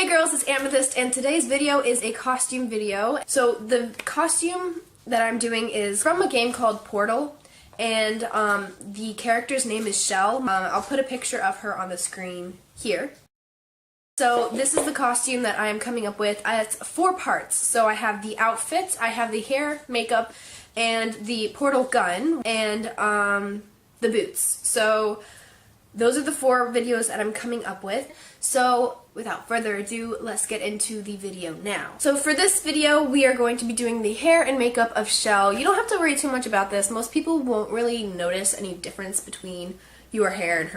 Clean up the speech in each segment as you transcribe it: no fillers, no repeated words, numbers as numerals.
Hey girls, it's Amethyst, and today's video is a costume video. So the costume that I'm doing is from a game called Portal, and the character's name is Chell. I'll put a picture of her on the screen here. So this is the costume that I am coming up with. It's 4 parts. So I have the outfit, I have the hair, makeup, and the portal gun, and the boots. So those are the 4 videos that I'm coming up with. So without further ado, let's get into the video now. So for this video, we are going to be doing the hair and makeup of Chell. You don't have to worry too much about this. Most people won't really notice any difference between your hair and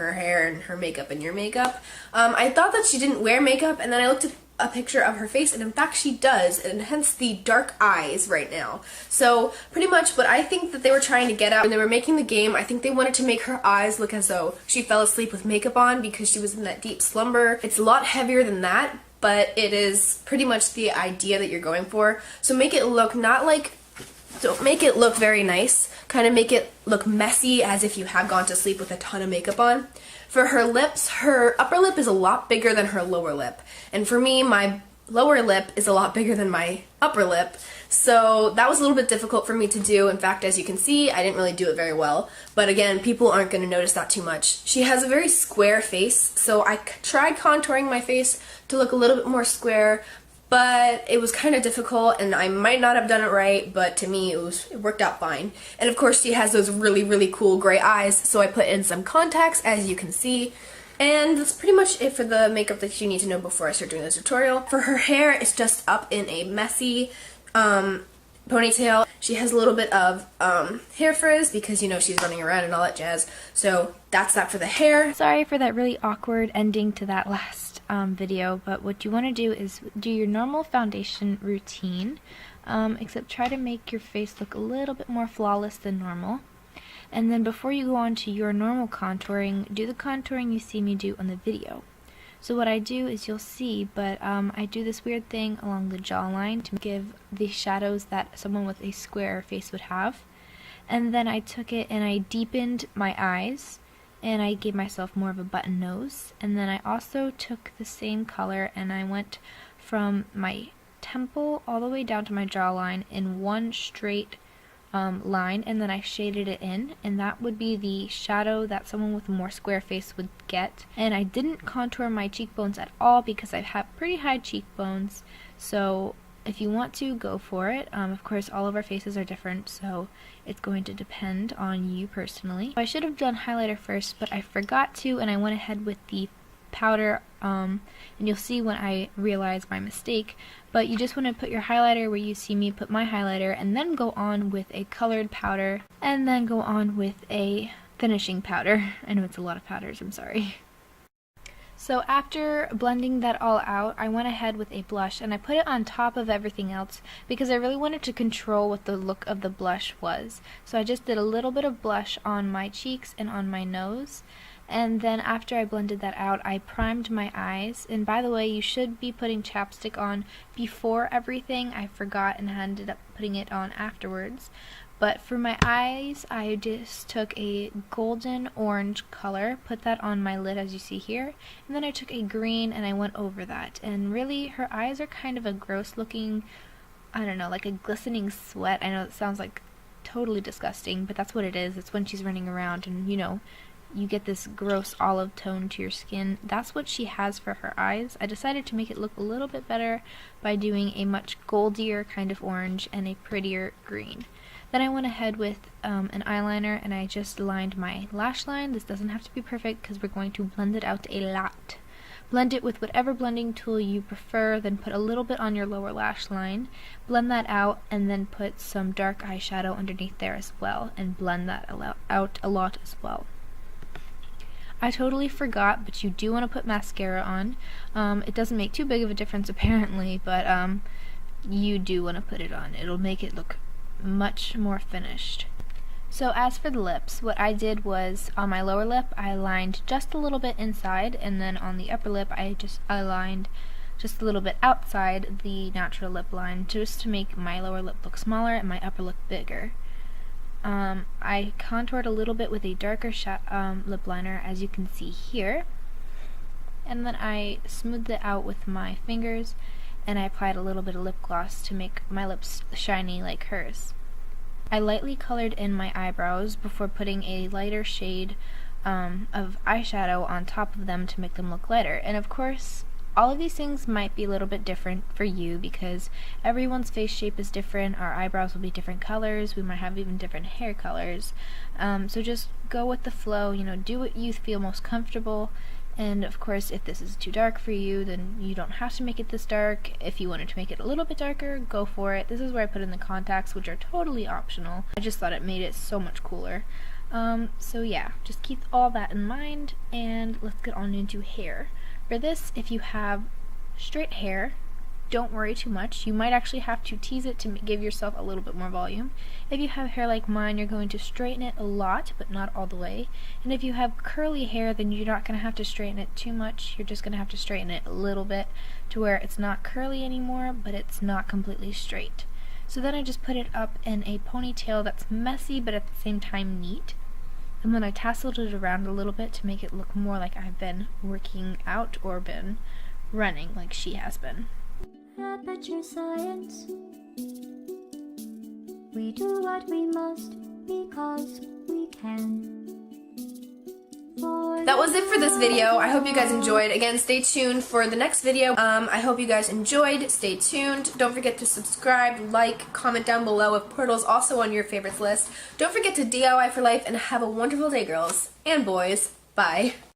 her makeup and your makeup. I thought that she didn't wear makeup, and then I looked at a picture of her face, and in fact she does, and hence the dark eyes right now. So pretty much what I think that they were trying to get at when they were making the game, I think they wanted to make her eyes look as though she fell asleep with makeup on because she was in that deep slumber. It's a lot heavier than that, but it is pretty much the idea that you're going for. So make it look don't make it look very nice, kind of make it look messy as if you had gone to sleep with a ton of makeup on. For her lips, her upper lip is a lot bigger than her lower lip. And for me, my lower lip is a lot bigger than my upper lip. So that was a little bit difficult for me to do. In fact, as you can see, I didn't really do it very well. But again, people aren't going to notice that too much. She has a very square face, so I tried contouring my face to look a little bit more square, but it was kind of difficult, and I might not have done it right, but to me it worked out fine. And of course she has those really cool gray eyes, so I put in some contacts, as you can see. And that's pretty much it for the makeup that you need to know before I start doing this tutorial. For her hair, it's just up in a messy ponytail. She has a little bit of hair frizz because, you know, she's running around and all that jazz. So that's that for the hair. Sorry for that really awkward ending to that last video, but what you want to do is do your normal foundation routine, except try to make your face look a little bit more flawless than normal. And then before you go on to your normal contouring, do the contouring you see me do on the video. So what I do is, you'll see, but I do this weird thing along the jawline to give the shadows that someone with a square face would have. And then I took it and I deepened my eyes, and I gave myself more of a button nose. And then I also took the same color and I went from my temple all the way down to my jawline in one straight line, and then I shaded it in, and that would be the shadow that someone with a more square face would get. And I didn't contour my cheekbones at all because I have pretty high cheekbones, so if you want to, go for it. Of course, all of our faces are different, so it's going to depend on you personally. I should have done highlighter first, but I forgot to, and I went ahead with the powder, and you'll see when I realize my mistake. But you just want to put your highlighter where you see me put my highlighter, and then go on with a colored powder, and then go on with a finishing powder. I know it's a lot of powders, I'm sorry. So after blending that all out, I went ahead with a blush, and I put it on top of everything else because I really wanted to control what the look of the blush was. So I just did a little bit of blush on my cheeks and on my nose. And then after I blended that out, I primed my eyes. And by the way, you should be putting chapstick on before everything. I forgot and ended up putting it on afterwards. But for my eyes, I just took a golden orange color, put that on my lid as you see here, and then I took a green and I went over that. And really, her eyes are kind of a gross looking, I don't know, like a glistening sweat. I know it sounds like totally disgusting, but that's what it is. It's when she's running around and, you know, you get this gross olive tone to your skin. That's what she has for her eyes. I decided to make it look a little bit better by doing a much goldier kind of orange and a prettier green. Then I went ahead with an eyeliner, and I just lined my lash line. This doesn't have to be perfect because we're going to blend it out a lot. Blend it with whatever blending tool you prefer, then put a little bit on your lower lash line. Blend that out, and then put some dark eyeshadow underneath there as well, and blend that out a lot as well. I totally forgot, but you do want to put mascara on. It doesn't make too big of a difference apparently, but you do want to put it on. It'll make it look much more finished. So as for the lips, what I did was on my lower lip I lined just a little bit inside, and then on the upper lip I lined just a little bit outside the natural lip line, just to make my lower lip look smaller and my upper lip bigger. I contoured a little bit with a darker lip liner, as you can see here. and then I smoothed it out with my fingers, and I applied a little bit of lip gloss to make my lips shiny like hers. I lightly colored in my eyebrows before putting a lighter shade of eyeshadow on top of them to make them look lighter. And of course, all of these things might be a little bit different for you because everyone's face shape is different. Our eyebrows will be different colors. We might have even different hair colors. So just go with the flow, you know, do what you feel most comfortable. And of course, if this is too dark for you, then you don't have to make it this dark. If you wanted to make it a little bit darker, go for it. This is where I put in the contacts, which are totally optional. I just thought it made it so much cooler. So yeah, just keep all that in mind, and let's get on into hair. For this, if you have straight hair, don't worry too much. You might actually have to tease it to give yourself a little bit more volume. If you have hair like mine, you're going to straighten it a lot, but not all the way. And if you have curly hair, then you're not going to have to straighten it too much. You're just going to have to straighten it a little bit to where it's not curly anymore, but it's not completely straight. So then I just put it up in a ponytail that's messy, but at the same time neat. And then I tasseled it around a little bit to make it look more like I've been working out or been running like she has been. Aperture Science. We do what we must because we can. That was it for this video. I hope you guys enjoyed. Again, stay tuned for the next video. I hope you guys enjoyed. Stay tuned. Don't forget to subscribe, like, comment down below if Portal's also on your favorites list. Don't forget to DIY for life and have a wonderful day, girls and boys. Bye.